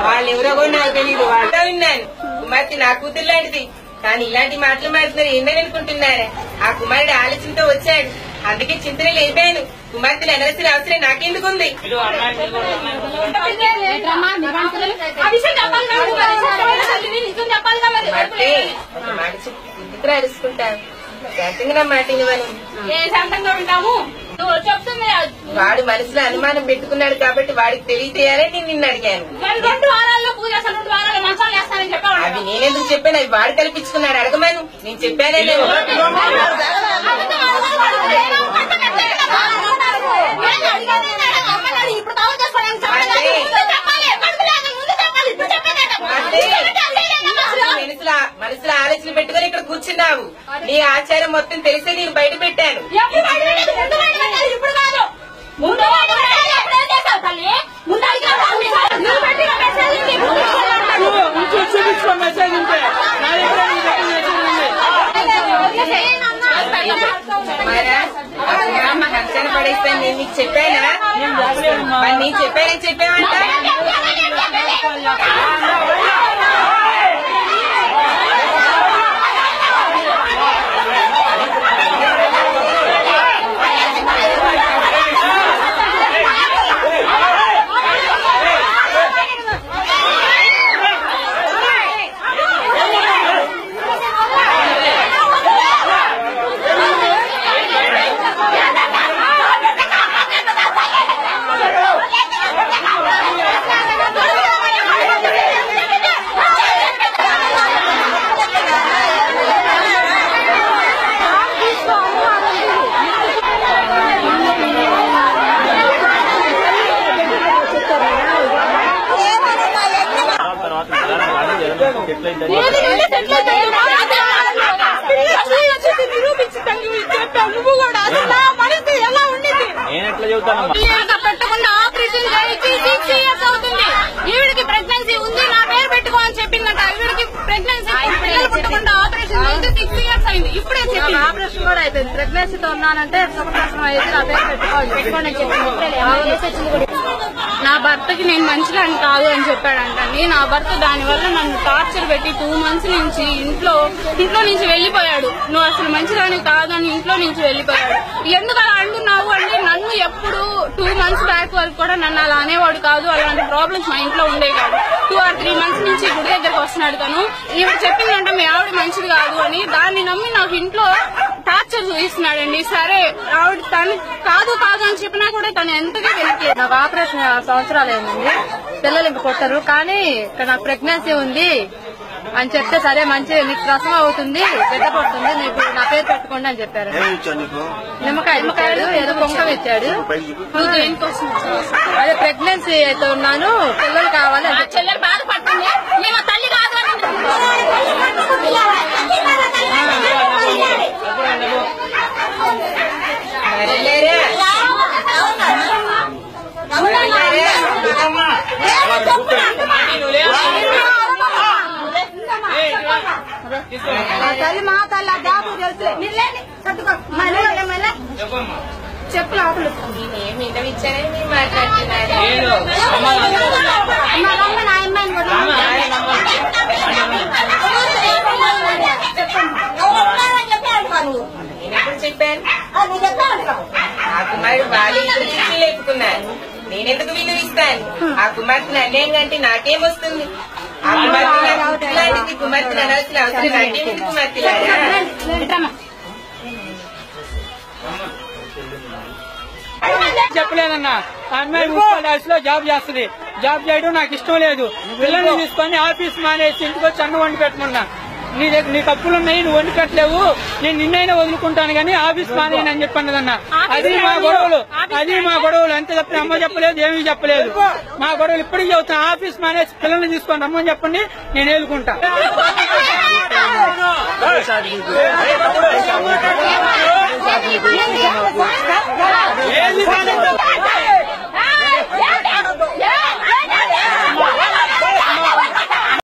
వాళ్ళు ఎవరో కూడా నాకు తెలియదు. వాళ్ళతో విన్నాను కుమార్తె నా కూతురు లాంటిది, కానీ ఇలాంటి మాటలు మాట్లాడుతున్నారు ఏందని అనుకుంటున్నారా? ఆ కుమారుడు ఆలోచనతో వచ్చాడు, అందుకే చింతన లేపాను. కుమార్తెలు అనవసర అవసరం నాకెందుకుంది? ఎందుకు అరుచుకుంటాను? శాంతంగా మాట శాంతంగా ఉంటాము. వాడు మనసులో అనుమానం పెట్టుకున్నాడు కాబట్టి వాడికి తెలియజేయాలని నేను నిన్ను అడిగాను. 2 వారాల్లో పూజ 2 వారాల్లో మంచాలు వేస్తానని చెప్పాను. అవి నేనెందుకు చెప్పాను? అవి వాడు కల్పించుకున్నాడు. అడగమను, నేను చెప్పానే లేదు. మనసులో ఆలోచన పెట్టుకుని ఇక్కడ కూర్చున్నావు. నీ ఆచారం మొత్తం తెలిసే నీకు బయట పెట్టాను. ఖర్చన పడేస్తాను నేను నీకు చెప్పానా? నీకు చెప్పానని చెప్పావంట. పెట్టకుండా ఆపరేషన్ చేయించి 6 years అవుతుంది. ఈవిడికి ప్రెగ్నెన్సీ ఉంది, నా పేరు పెట్టుకో అని చెప్పిందంట. ఈవిడికి ప్రెగ్నెన్సీ పిల్లలు పుట్టకుండా ఆపరేషన్ చేయించి 6 years అయింది. ఇప్పుడే చెప్పింది. ఆపరేషన్ కూడా అయిపోయింది. ప్రెగ్నెన్సీతో ఉన్నానంటే సుఖప్రసవం అయితే నా పేరు పెట్టుకోవాలి చెప్పింది. నా భర్తకి నేను మంచిదాన్ని కాదు అని చెప్పాడంటండి. నా భర్త దానివల్ల నన్ను టార్చర్ పెట్టి 2 months నుంచి ఇంట్లో నుంచి వెళ్లిపోయాడు. నువ్వు అసలు మంచిదాన్ని కాదు అని ఇంట్లో నుంచి వెళ్లిపోయాడు. ఎందుకు అలా అంటున్నావు అంటే నన్ను ఎప్పుడు 2 months బ్యాక్ వరకు కూడా నన్ను అలా అనేవాడు కాదు. అలాంటి ప్రాబ్లమ్స్ మా ఇంట్లో ఉండే కాదు. 2 or 3 months నుంచి గుడి దగ్గరకు వస్తున్నాడు తను. ఈవిడ చెప్పిందంటే మీ ఆవిడ మంచిది కాదు అని. దాన్ని నమ్మి నాకు ఇంట్లో టార్చర్ చూపిస్తున్నాడండి. సరే ఆవిడ తను కాదు అని చెప్పినా కూడా తను ఎంతగా వెనక్కి. నాకు ఆపరేషన్ 6 సంవత్సరాలు అయిందండి. పిల్లలు ఇంక పుట్టరు, కానీ ఇక్కడ నాకు ప్రెగ్నెన్సీ ఉంది అని చెప్తే సరే మంచిది, నీకు ప్రసవం అవుతుంది, బిడ్డ పడుతుంది, నీకు నా పేరు పెట్టుకోండి అని చెప్పారు. నిమ్మకాయ ఇచ్చాడు, ఏదో కుంకం ఇచ్చాడు. అదే ప్రెగ్నెన్సీ అయితే ఉన్నాను, పిల్లలు కావాలి. చెల్లెలు బాధపడుతుంది, మేము తల్లి కాదు తల్లి మా తల్లి జాబు తెలుసు చెప్పులు ఆకులు నేనేమి ఇంటర్వ్యూ ఇచ్చానని మీరు మాట్లాడుతున్నారు. నేనెప్పుడు చెప్పాను? ఆ కుమారుడు వాళ్ళు చిచ్చి లేపుకున్నారు, నేనెందుకు విలువ ఇస్తాను? ఆ కుమార్తెను అన్యాయంగా అంటే నాకేమొస్తుంది? ఆ కుమార్తె లాంటిది, కుమార్తెను అనాల్సిన అవసరం నాకేమిటి? కుమార్తె చెప్పలేదన్నా. అమ్మాయి 30 లక్షలో జాబ్ చేస్తుంది. జాబ్ చేయడం నాకు ఇష్టం లేదు. పిల్లల్ని తీసుకొని ఆఫీస్ మానేసి ఇంటికి వచ్చి అన్నం వండి పెట్టమన్నా. నీ తప్పులున్నాయి, నువ్వు వండి పెట్టలేవు, నేను నిన్నైనా వదులుకుంటాను కానీ ఆఫీస్ మానేయని అని చెప్పన్నదన్నా. అది మా గొడవలు అంతే తప్ప అమ్మ చెప్పలేదు, ఏమీ చెప్పలేదు. మా గొడవలు ఇప్పటికీ చెబుతాను. ఆఫీస్ మానేసి పిల్లల్ని తీసుకొని రమ్మని చెప్పండి, నేను ఏలుకుంటా.